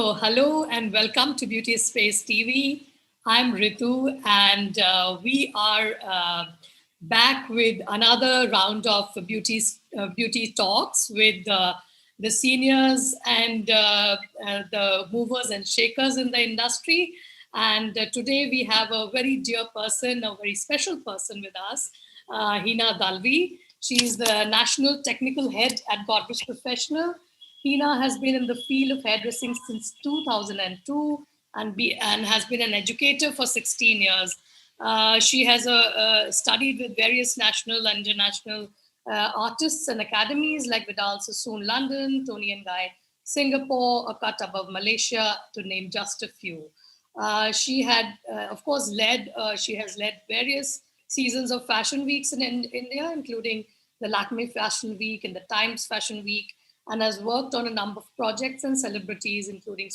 So, hello and welcome to Beauty Space TV. I'm Ritu, and we are back with another round of beauty talks with the seniors and the movers and shakers in the industry. And today we have a very dear person, a very special person with us, Hina Dalvi. She's the National Technical Head at Godrej Professionnal. Hina has been in the field of hairdressing since 2002 and has been an educator for 16 years. She has studied with various national and international artists and academies like Vidal Sassoon London, Tony and Guy Singapore, A Cut Above Malaysia, to name just a few. She had, of course, she has led various seasons of fashion weeks in India, including the Lakme Fashion Week and the Times Fashion Week, and has worked on a number of projects and celebrities, including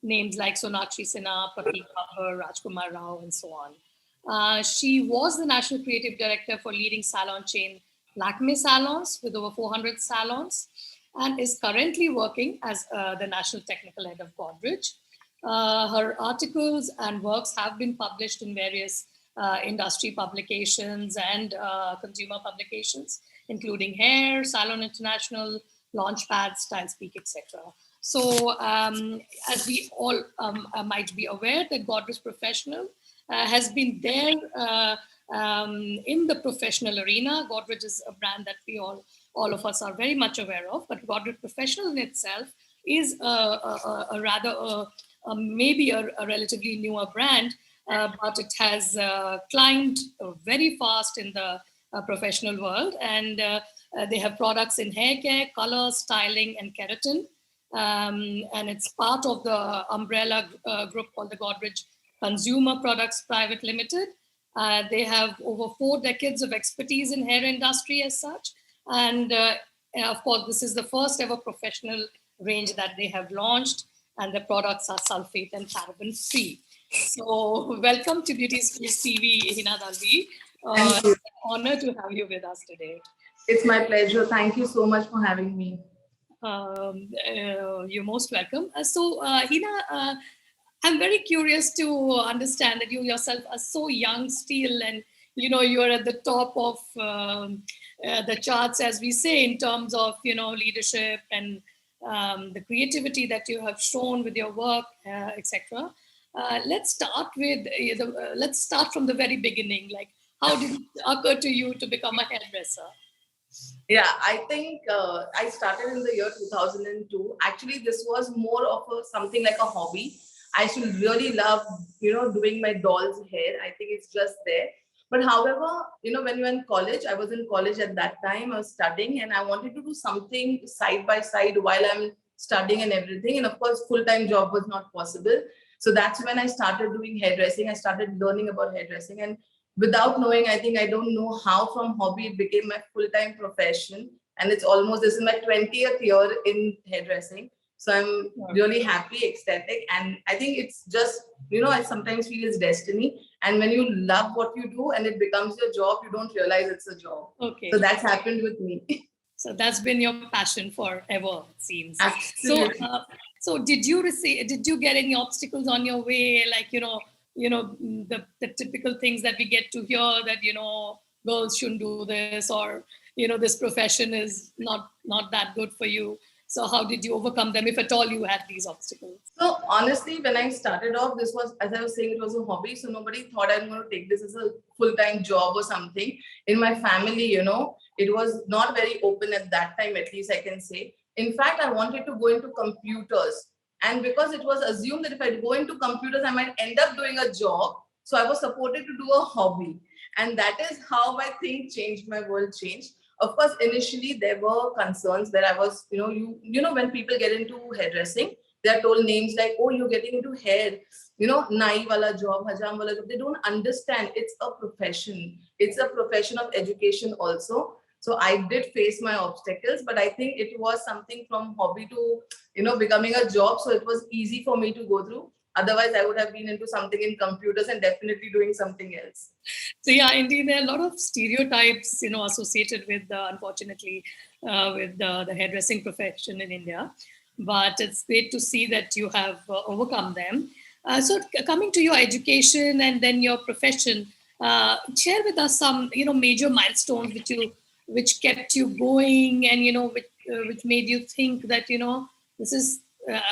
names like Sonakshi Sinha, Pratik Babbar, Rajkumar Rao, and so on. She was the National Creative Director for leading salon chain Lakme Salons with over 400 salons, and is currently working as the National Technical Head of Godrej. Her articles and works have been published in various industry publications and consumer publications, including Hair, Salon International, Launchpad, Style Speak, etc. So, as we all might be aware, that Godrej Professionnal has been there in the professional arena. Godrej is a brand that we all of us are very much aware of, but Godrej Professionnal in itself is a rather maybe a relatively newer brand, but it has climbed very fast in the professional world, and they have products in hair care, color, styling, and keratin. And it's part of the umbrella group called the Godrej Consumer Products Private Limited. They have over 4 decades of expertise in hair industry as such. And of course, this is the first ever professional range that they have launched, and the products are sulfate and paraben free. So welcome to Beauty Space TV, Hina Dalvi. Thank you. Honor to have you with us today. It's my pleasure. Thank you so much for having me. You're most welcome. Hina, I'm very curious to understand that you yourself are so young still, and you're at the top of the charts, as we say, in terms of leadership and the creativity that you have shown with your work, etc. Let's start from the very beginning. Like, how did it occur to you to become a hairdresser? Yeah, I think I started in the year 2002. Actually, this was more of something like a hobby. I used to really love, doing my doll's hair. I think it's just there. But however, when you're in college, I was in college at that time, I was studying, and I wanted to do something side by side while I'm studying and everything. And of course, full-time job was not possible. So that's when I started doing hairdressing. I started learning about hairdressing. And without knowing, I think I don't know how from hobby it became my full-time profession. And this is my 20th year in hairdressing. So I'm really happy, ecstatic. And I think it's just, I sometimes feel it's destiny. And when you love what you do and it becomes your job, you don't realize it's a job. Okay. So that's happened with me. So that's been your passion forever, it seems. Absolutely. So did you get any obstacles on your way? Like, the typical things that we get to hear that, girls shouldn't do this, or, this profession is not that good for you. So how did you overcome them, if at all you had these obstacles? So honestly, when I started off, this was, as I was saying, it was a hobby. So nobody thought I'm going to take this as a full-time job or something. In my family, it was not very open at that time, at least I can say. In fact, I wanted to go into computers. And because it was assumed that if I go into computers, I might end up doing a job. So I was supported to do a hobby. And that is how I think changed, my world changed. Of course, initially there were concerns where I was, when people get into hairdressing, they are told names like, oh, you're getting into hair, nai wala job, hajam wala job. They don't understand it's a profession. It's a profession of education also. So I did face my obstacles, but I think it was something from hobby to, becoming a job. So it was easy for me to go through. Otherwise, I would have been into something in computers and definitely doing something else. So yeah, indeed, there are a lot of stereotypes, associated with, unfortunately, with the hairdressing profession in India. but it's great to see that you have overcome them. So coming to your education and then your profession, share with us some, major milestones which kept you going, and which made you think that this is,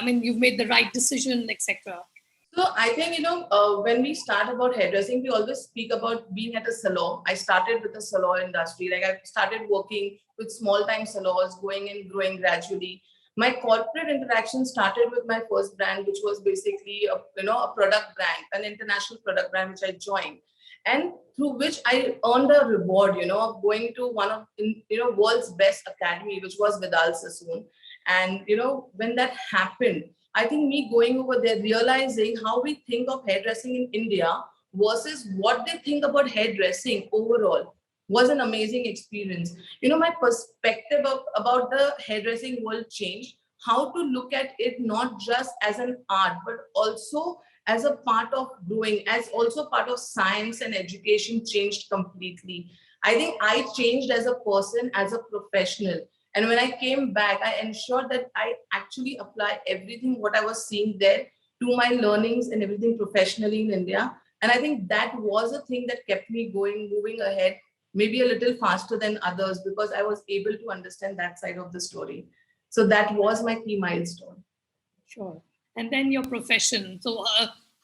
you've made the right decision, etc. So I think, when we start about hairdressing, we always speak about being at a salon. I started with the salon industry. Like I started working with small time salons, going and growing gradually. My corporate interaction started with my first brand, which was basically a product brand, an international product brand, which I joined. And through which I earned a reward, of going to one of, world's best academy, which was Vidal Sassoon. And, when that happened, I think me going over there, realizing how we think of hairdressing in India versus what they think about hairdressing overall was an amazing experience. My perspective about the hairdressing world changed, how to look at it not just as an art, but also as a part of doing, as also part of science and education changed completely. I think I changed as a person, as a professional. And when I came back, I ensured that I actually apply everything what I was seeing there to my learnings and everything professionally in India. And I think that was a thing that kept me going, moving ahead, maybe a little faster than others, because I was able to understand that side of the story. So that was my key milestone. Sure. And then your profession. So,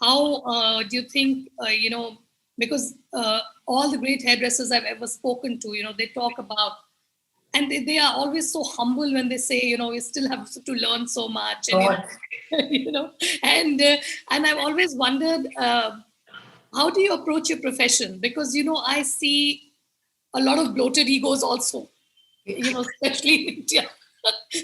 how do you think, because all the great hairdressers I've ever spoken to, they talk about, and they are always so humble when they say, we still have to learn so much, and and I've always wondered, how do you approach your profession? Because I see a lot of bloated egos also, especially in India.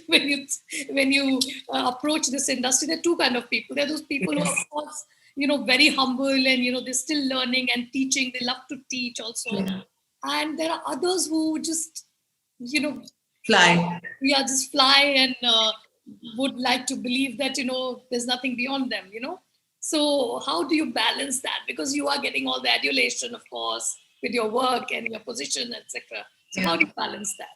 when you approach this industry, there are two kind of people. There are those people who are, of course, very humble, and they're still learning and teaching. They love to teach also, and there are others who just Fly. just fly, and would like to believe that there's nothing beyond them. So how do you balance that? Because you are getting all the adulation, of course, with your work and your position, etc. So how do you balance that?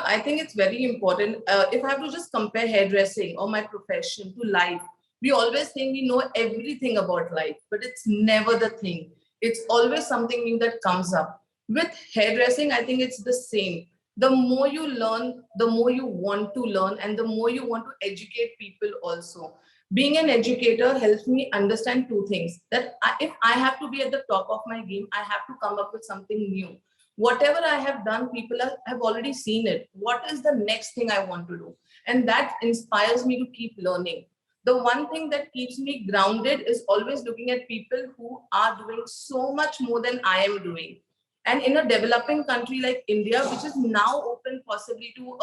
I think it's very important. If I have to just compare hairdressing or my profession to life, we always think we know everything about life, but it's never the thing. It's always something new that comes up. With hairdressing, I think it's the same. The more you learn, the more you want to learn, and the more you want to educate people also. Being an educator helps me understand two things: that if I have to be at the top of my game, I have to come up with something new. Whatever I have done, people have already seen it. What is the next thing I want to do? And that inspires me to keep learning. The one thing that keeps me grounded is always looking at people who are doing so much more than I am doing. And in a developing country like India, which is now open possibly to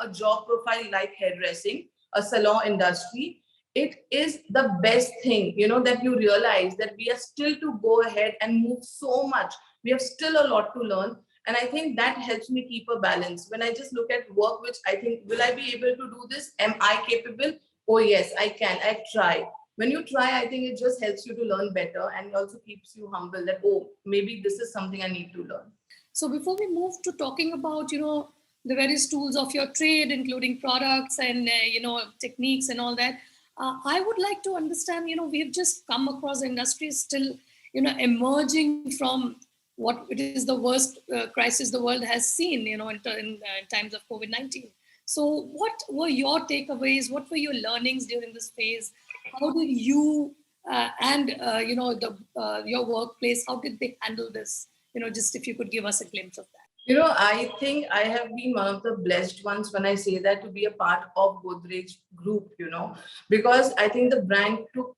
a job profile like hairdressing, a salon industry, it is the best thing, that you realize that we are still to go ahead and move so much. We have still a lot to learn. And I think that helps me keep a balance. When I just look at work, which I think, will I be able to do this? Am I capable? Oh, yes, I can. I try. When you try, I think it just helps you to learn better, and also keeps you humble that, oh, maybe this is something I need to learn. So before we move to talking about, the various tools of your trade, including products and, techniques and all that, I would like to understand, we've just come across the industry still, emerging from what it is the worst crisis the world has seen, in times of COVID-19. So what were your takeaways? What were your learnings during this phase? How did you and, your workplace, how did they handle this? Just if you could give us a glimpse of that. I think I have been one of the blessed ones when I say that, to be a part of Godrej Group, because I think the brand took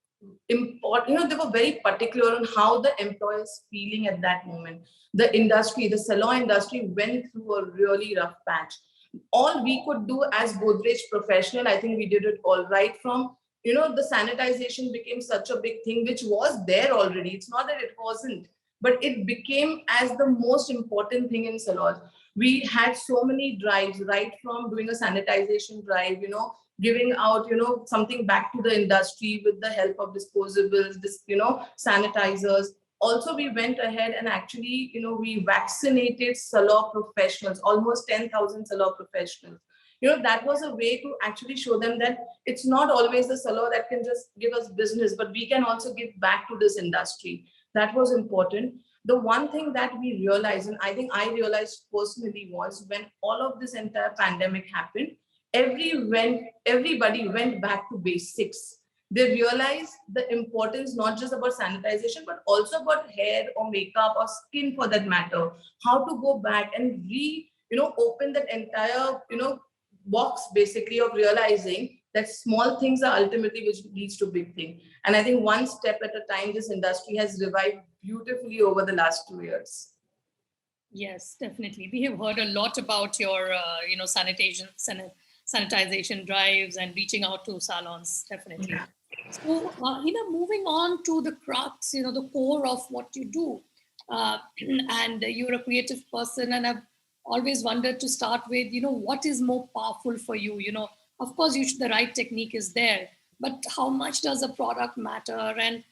important, they were very particular on how the employer is feeling at that moment. The industry, the salon industry went through a really rough patch. All we could do as Godrej Professional, I think we did it all right. From, the sanitization became such a big thing, which was there already. It's not that it wasn't, but it became as the most important thing in salons. We had so many drives, right from doing a sanitization drive, giving out, something back to the industry with the help of disposables, sanitizers. Also, we went ahead and actually, we vaccinated salon professionals, almost 10,000 salon professionals. that was a way to actually show them that it's not always the salon that can just give us business, but we can also give back to this industry. That was important. The one thing that we realized, and I think I realized personally, was when all of this entire pandemic happened, everybody went back to basics. They realized the importance not just about sanitization, but also about hair or makeup or skin for that matter. How to go back and open that entire, box basically of realizing that small things are ultimately which leads to big thing. And I think one step at a time, this industry has revived beautifully over the last 2 years. Yes, definitely. We have heard a lot about your, sanitization drives and reaching out to salons. Definitely. Yeah. So, moving on to the crux, the core of what you do. And you're a creative person, and I've always wondered to start with, what is more powerful for you? Of course, the right technique is there, but how much does a product matter? And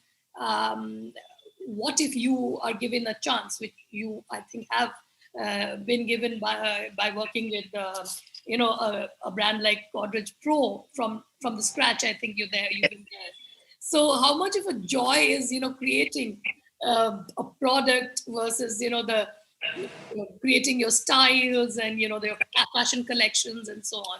what if you are given a chance, which you, I think, have been given by working with, a brand like Godrej Pro from the scratch. I think you've been there. So how much of a joy is, creating a product versus, creating your styles and, the fashion collections and so on?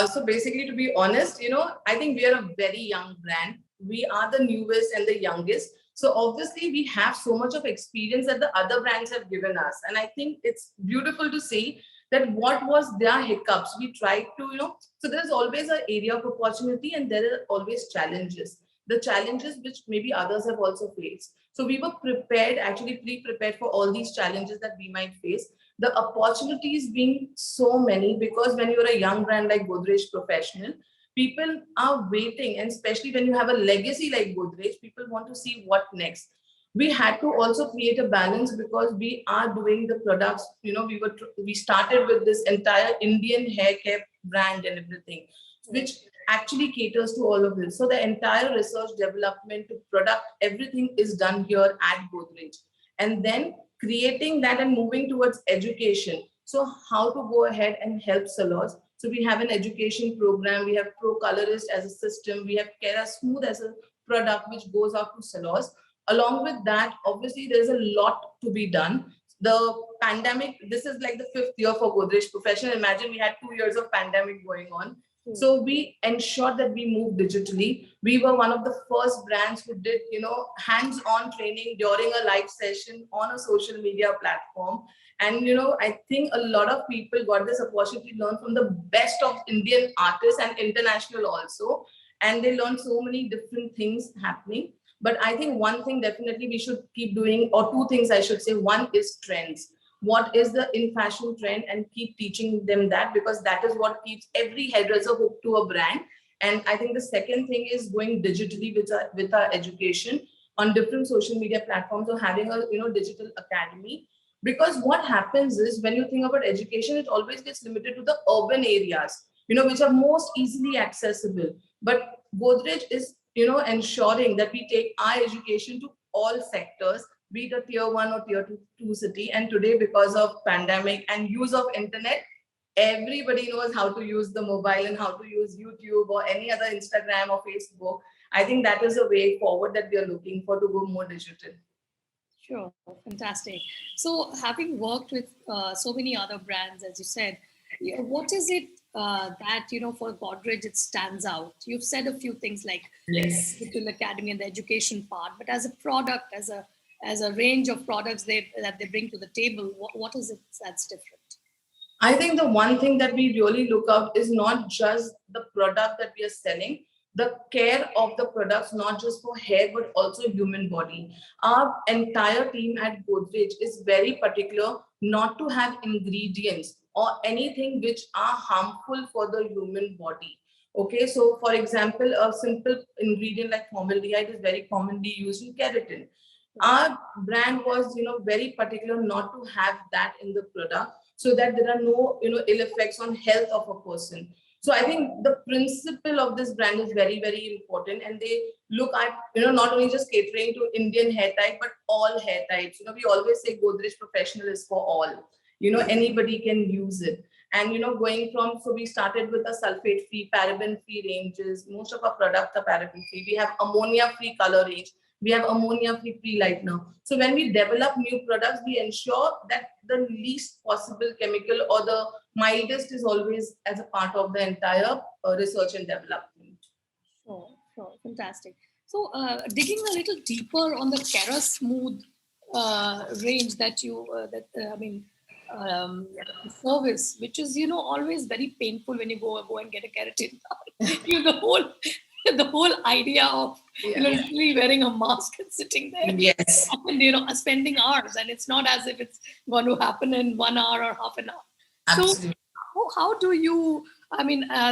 So basically, to be honest, I think we are a very young brand. We are the newest and the youngest. So obviously, we have so much of experience that the other brands have given us. And I think it's beautiful to see that what was their hiccups. We tried to, so there's always an area of opportunity and there are always challenges. The challenges which maybe others have also faced. So we were prepared, actually pre-prepared for all these challenges that we might face. The opportunities being so many, because when you're a young brand like Godrej Professional, people are waiting, and especially when you have a legacy like Godrej, people want to see what next. We had to also create a balance because we are doing the products. We started with this entire Indian hair care brand and everything, which actually caters to all of this. So the entire research, development, product, everything is done here at Godrej, and then creating that and moving towards education. So how to go ahead and help salons. So we have an education program. We have Pro Colorist as a system. We have Kera Smooth as a product which goes out to salons. Along with that, obviously, there's a lot to be done. The pandemic, this is like the 5th year for Godrej Professional. Imagine we had 2 years of pandemic going on. So we ensured that we moved digitally. We were one of the first brands who did, hands-on training during a live session on a social media platform. And, I think a lot of people got this opportunity to learn from the best of Indian artists and international also. And they learned so many different things happening. But I think one thing definitely we should keep doing, or two things I should say. One is trends. What is the in fashion trend, and keep teaching them that, because that is what keeps every hairdresser hooked to a brand. And I think the second thing is going digitally with our education on different social media platforms, or having a digital academy. Because what happens is, when you think about education, it always gets limited to the urban areas, which are most easily accessible. But Godrej is ensuring that we take our education to all sectors, be it a tier 1 or tier 2 city. And today, because of pandemic and use of internet, everybody knows how to use the mobile and how to use YouTube or any other Instagram or Facebook. I think that is a way forward that we are looking for, to go more digital. Sure, fantastic. So having worked with so many other brands, as you said, what is it that, for Godrej, it stands out? You've said a few things like digital academy and the education part, but as a product, as a range of products that they bring to the table, what is it that's different? I think the one thing that we really look out is not just the product that we are selling, the care of the products, not just for hair, but also human body. Our entire team at Godrej is very particular not to have ingredients or anything which are harmful for the human body. Okay, so for example, a simple ingredient like formaldehyde is very commonly used in keratin. Our brand was, very particular not to have that in the product, so that there are no, ill effects on health of a person. So I think the principle of this brand is very, very important, and they look at, not only just catering to Indian hair type, but all hair types. We always say Godrej Professional is for all. Anybody can use it. And going from, so we started with a sulfate free, paraben free ranges. Most of our products are paraben free. We have ammonia free color range. We have ammonia free pre-lightener. So when we develop new products, we ensure that the least possible chemical or the mildest is always as a part of the entire research and development. Sure, fantastic. So digging a little deeper on the Kera Smooth range that you, service, which is, always very painful when you go and get a keratin. The whole idea of, literally wearing a mask and sitting there. Yes. And, spending hours, and it's not as if it's going to happen in 1 hour or half an hour. Absolutely. So how do you,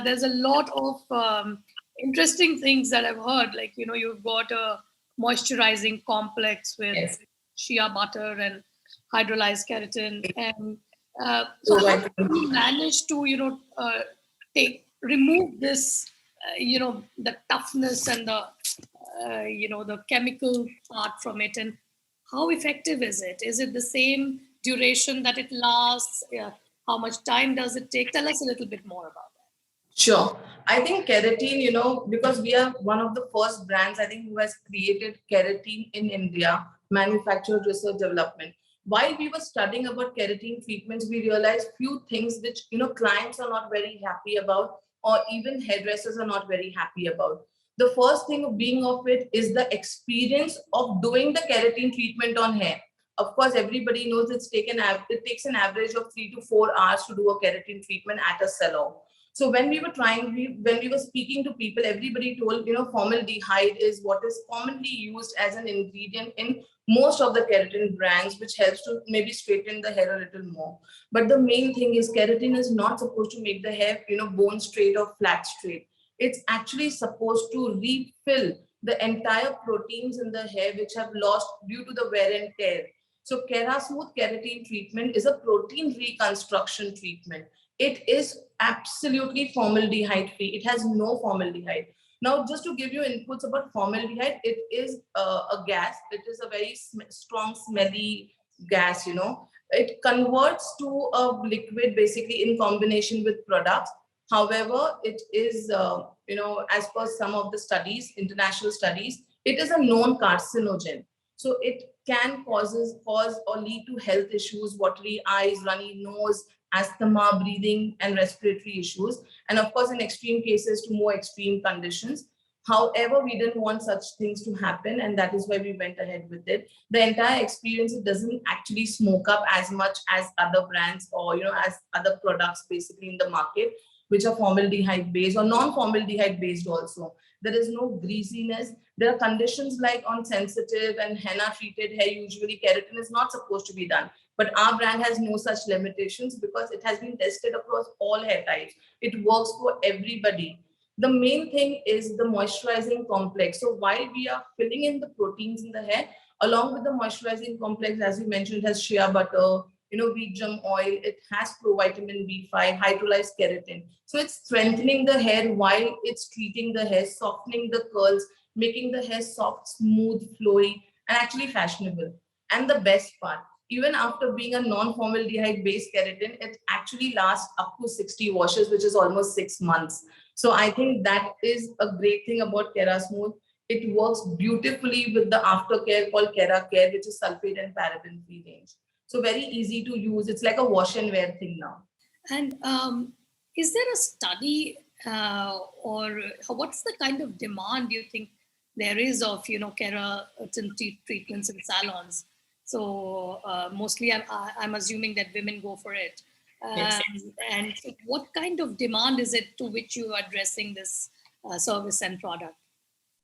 there's a lot of interesting things that I've heard, like, you've got a moisturizing complex with shea butter and hydrolyzed keratin. And so how do you manage to, remove this, the toughness and the, the chemical part from it? And how effective is it? Is it the same duration that it lasts? How much time does it take? Tell us a little bit more about that. Sure. I think keratin, because we are one of the first brands, I think, who has created keratin in India, manufactured, research, development. While we were studying about keratin treatments, we realized few things which, clients are not very happy about, or even hairdressers are not very happy about. The first thing of being of it is the experience of doing the keratin treatment on hair. Of course, everybody knows it takes an average of 3 to 4 hours to do a keratin treatment at a salon. So when we were speaking to people, everybody told, formaldehyde is what is commonly used as an ingredient in most of the keratin brands, which helps to maybe straighten the hair a little more. But the main thing is keratin is not supposed to make the hair, bone straight or flat straight. It's actually supposed to refill the entire proteins in the hair which have lost due to the wear and tear. So Kera Smooth Keratin treatment is a protein reconstruction treatment. It is absolutely formaldehyde free. It has no formaldehyde. Now, just to give you inputs about formaldehyde, it is a gas. It is a very strong, smelly gas, It converts to a liquid basically in combination with products. However, it is, as per some of the studies, international studies, it is a known carcinogen. So it can cause or lead to health issues, watery eyes, runny nose, asthma, breathing, and respiratory issues. And of course, in extreme cases, to more extreme conditions. However, we didn't want such things to happen, and that is why we went ahead with it. The entire experience, it doesn't actually smoke up as much as other brands or, as other products basically in the market, which are formaldehyde based or non-formaldehyde based also. There is no greasiness. There are conditions like on sensitive and henna treated hair, usually keratin is not supposed to be done. But our brand has no such limitations because it has been tested across all hair types. It works for everybody. The main thing is the moisturizing complex. So while we are filling in the proteins in the hair, along with the moisturizing complex, as we mentioned, it has shea butter, wheat germ oil, it has provitamin B5, hydrolyzed keratin. So it's strengthening the hair while it's treating the hair, softening the curls, making the hair soft, smooth, flowy, and actually fashionable. And the best part, even after being a non-formaldehyde based keratin, it actually lasts up to 60 washes, which is almost 6 months. So I think that is a great thing about Kera Smooth. It works beautifully with the aftercare called Kera Care, which is sulfate and paraben free range. So very easy to use. It's like a wash and wear thing now. And is there a study or what's the kind of demand you think there is of, keratin treatments in salons? So mostly I'm assuming that women go for it. Yes. And what kind of demand is it to which you are addressing this service and product?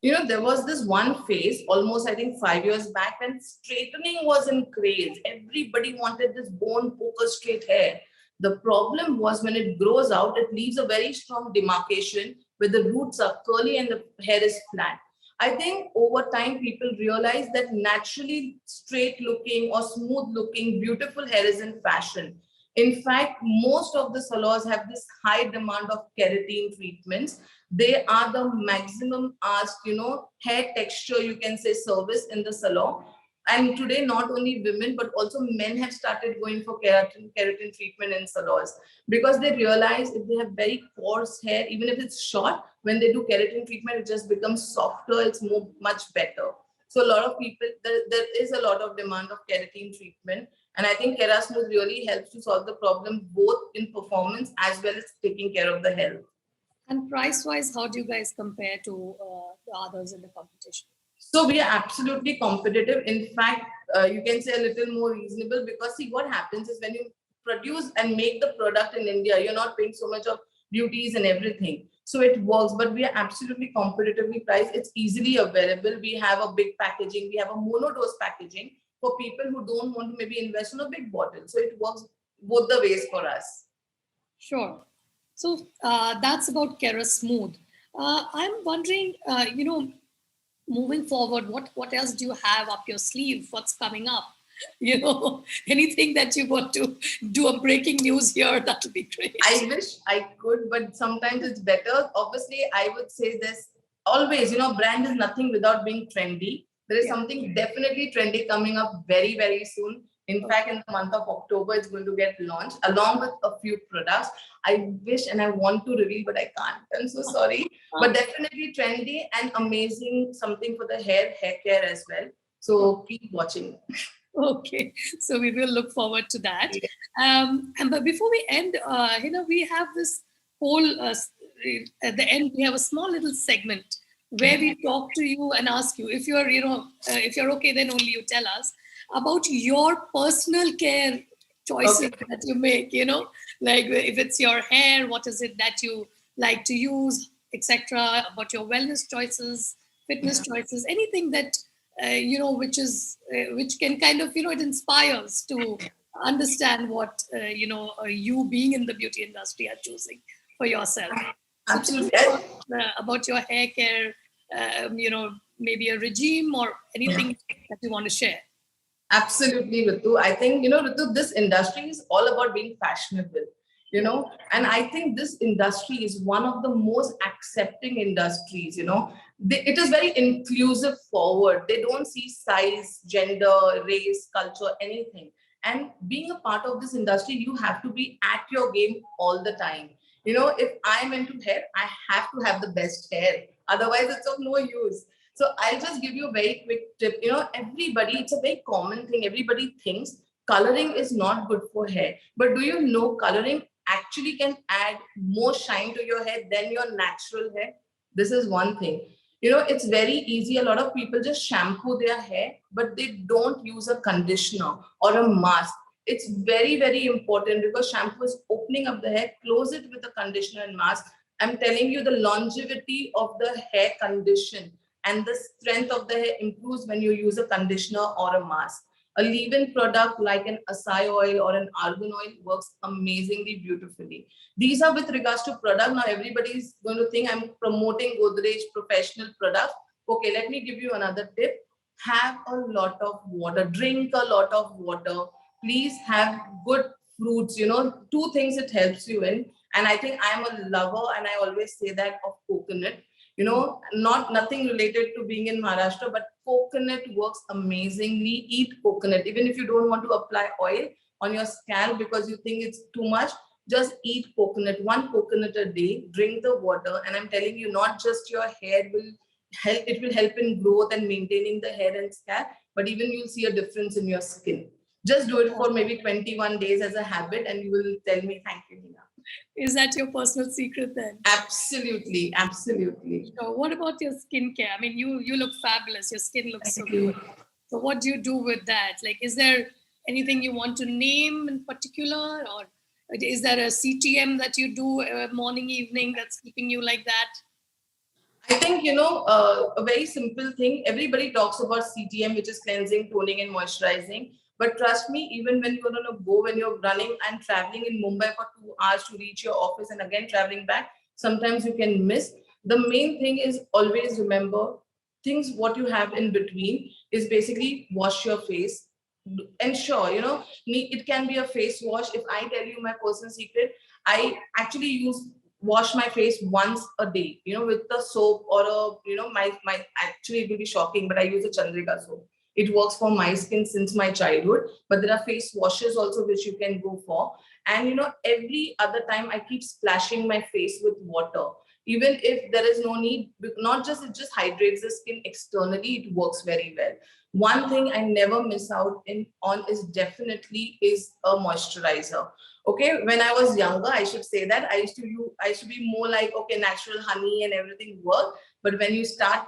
There was this one phase, almost I think 5 years back, when straightening was in craze. Everybody wanted this bone poker straight hair. The problem was when it grows out, it leaves a very strong demarcation where the roots are curly and the hair is flat. I think over time, people realize that naturally straight looking or smooth looking, beautiful hair is in fashion. In fact, most of the salons have this high demand of keratin treatments. They are the maximum asked, hair texture, you can say, service in the salon. And today, not only women, but also men have started going for keratin treatment in salons, because they realize if they have very coarse hair, even if it's short, when they do keratin treatment, it just becomes softer. It's much better. So a lot of people, there is a lot of demand of keratin treatment. And I think Kerasmooth really helps to solve the problem both in performance as well as taking care of the health. And price-wise, how do you guys compare to the others in the competition? So we are absolutely competitive. In fact, you can say a little more reasonable, because see what happens is when you produce and make the product in India, you're not paying so much of duties and everything. So it works, but we are absolutely competitively priced. It's easily available. We have a big packaging. We have a monodose packaging for people who don't want to maybe invest in a big bottle. So it works both the ways for us. Sure. So that's about Kerasmooth. I'm wondering, moving forward, what else do you have up your sleeve? What's coming up? Anything that you want to do a breaking news here, that would be great. I wish I could, but sometimes it's better. Obviously, I would say this always, brand is nothing without being trendy. There is something definitely trendy coming up very, very soon. In fact, in the month of October, it's going to get launched along with a few products. I wish and I want to reveal, but I can't. I'm so sorry. But definitely trendy and amazing, something for the hair care as well. So keep watching. Okay, so we will look forward to that. But before we end, we have this whole, at the end, we have a small little segment where we talk to you and ask you, if you're, if you're okay, then only you tell us about your personal care choices that you make, like if it's your hair, what is it that you like to use, etc., about your wellness choices, fitness choices, anything that, which can kind of, it inspires to understand what, you being in the beauty industry are choosing for yourself. Absolutely. So about your hair care, maybe a regime or anything that you want to share. Absolutely, Ritu. I think, Ritu, this industry is all about being fashionable, and I think this industry is one of the most accepting industries, it is very inclusive forward. They don't see size, gender, race, culture, anything. And being a part of this industry, you have to be at your game all the time. If I'm into hair, I have to have the best hair. Otherwise, it's of no use. So I'll just give you a very quick tip. Everybody, it's a very common thing. Everybody thinks coloring is not good for hair. But do you know coloring actually can add more shine to your hair than your natural hair? This is one thing. It's very easy. A lot of people just shampoo their hair, but they don't use a conditioner or a mask. It's very, very important, because shampoo is opening up the hair. Close it with a conditioner and mask. I'm telling you, the longevity of the hair condition and the strength of the hair improves when you use a conditioner or a mask. A leave-in product like an acai oil or an argan oil works amazingly beautifully. These are with regards to product. Now everybody is going to think I'm promoting Godrej Professional products. Okay, let me give you another tip. Have a lot of water. Drink a lot of water. Please have good fruits. Two things it helps you in. And I think I'm a lover, and I always say that, of coconut. Nothing related to being in Maharashtra, but coconut works amazingly. Eat coconut. Even if you don't want to apply oil on your scalp because you think it's too much, just eat coconut. One coconut a day, drink the water. And I'm telling you, not just your hair will help, it will help in growth and maintaining the hair and scalp, but even you'll see a difference in your skin. Just do it for maybe 21 days as a habit, and you will tell me, thank you, Hina. Is that your personal secret then? Absolutely, absolutely. So what about your skincare? I mean, you look fabulous. Your skin looks so good. So what do you do with that? Like, is there anything you want to name in particular, or is there a CTM that you do morning, evening that's keeping you like that? I think, a very simple thing. Everybody talks about CTM, which is cleansing, toning, and moisturizing. But trust me, even when you're on a go, when you're running and traveling in Mumbai for 2 hours to reach your office and again traveling back, sometimes you can miss. The main thing is always remember things what you have in between is basically wash your face. Ensure, it can be a face wash. If I tell you my personal secret, I actually wash my face once a day, with the soap or my actually it will be shocking, but I use a Chandrika soap. It works for my skin since my childhood, but there are face washes also which you can go for. And every other time I keep splashing my face with water, even if there is no need. Not just it just hydrates the skin externally, it works very well. One thing I never miss out on is definitely is a moisturizer. Okay, when I was younger, I should say that I used to be more like, okay, natural honey and everything work. But when you start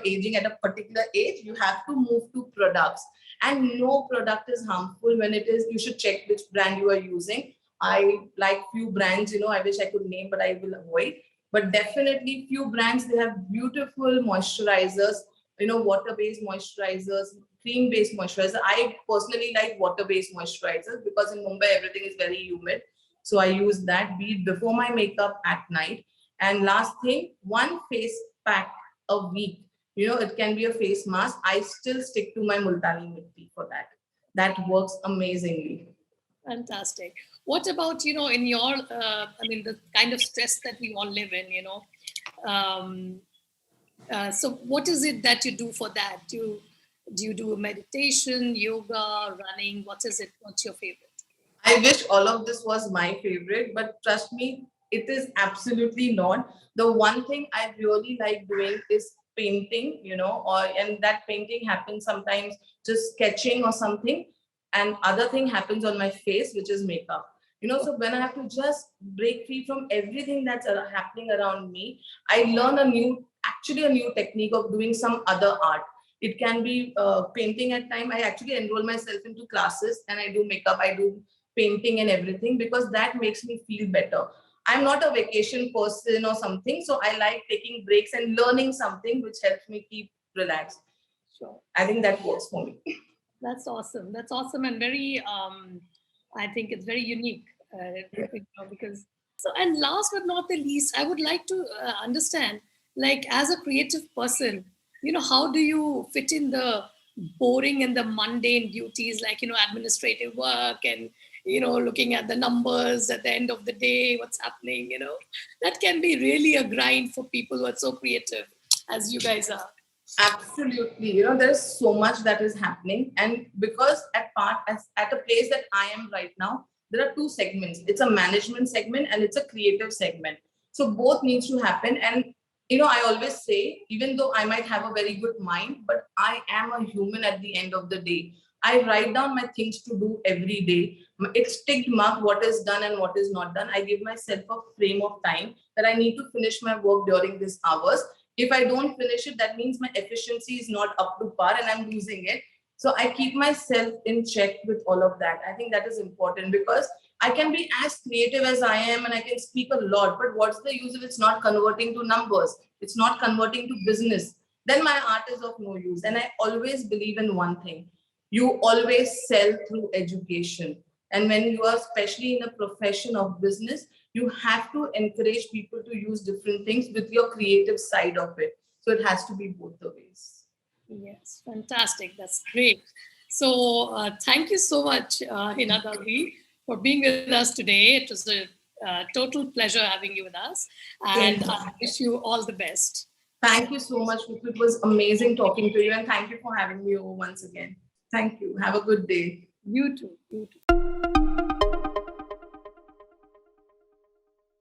aging at a particular age, you have to move to products. And no product is harmful. When it is, you should check which brand you are using. I like few brands, I wish I could name, but I will avoid. But definitely few brands, they have beautiful moisturizers, water-based moisturizers, cream-based moisturizer. I personally like water-based moisturizers because in Mumbai, everything is very humid. So I use that, be it before my makeup, at night. And last thing, one face pack a week. It can be a face mask. I still stick to my multani mitti for that. That works amazingly. Fantastic. What about, in your, the kind of stress that we all live in, um, so what is it that you do for that? Do you do meditation, yoga, running? What is it? What's your favorite? I wish all of this was my favorite, but trust me, it is absolutely not. The one thing I really like doing is painting, and that painting happens sometimes just sketching or something. And other thing happens on my face, which is makeup. So when I have to just break free from everything that's happening around me, I learn a new technique of doing some other art. It can be painting at time. I actually enroll myself into classes and I do makeup, I do painting and everything, because that makes me feel better. I'm not a vacation person or something, so I like taking breaks and learning something which helps me keep relaxed. Sure. I think that works for me. That's awesome. That's awesome, and very. I think it's very unique because. So, and last but not the least, I would like to understand, like, as a creative person, how do you fit in the boring and the mundane duties, like administrative work and looking at the numbers at the end of the day, what's happening, that can be really a grind for people who are so creative as you guys are. Absolutely. There's so much that is happening. And because at a place that I am right now, there are two segments. It's a management segment and it's a creative segment. So both needs to happen. And, I always say, even though I might have a very good mind, but I am a human at the end of the day. I write down my things to do every day. It's ticked mark what is done and what is not done. I give myself a frame of time that I need to finish my work during these hours. If I don't finish it, that means my efficiency is not up to par and I'm losing it. So I keep myself in check with all of that. I think that is important because I can be as creative as I am and I can speak a lot, but what's the use if it's not converting to numbers? It's not converting to business. Then my art is of no use. And I always believe in one thing. You always sell through education. And when you are especially in a profession of business, you have to encourage people to use different things with your creative side of it. So it has to be both the ways. Yes, fantastic. That's great. So thank you so much, Hina Dalvi, for being with us today. It was a total pleasure having you with us. And I wish you all the best. Thank you so much. It was amazing talking to you. And thank you for having me over once again. Thank you. Have a good day. You too. You too.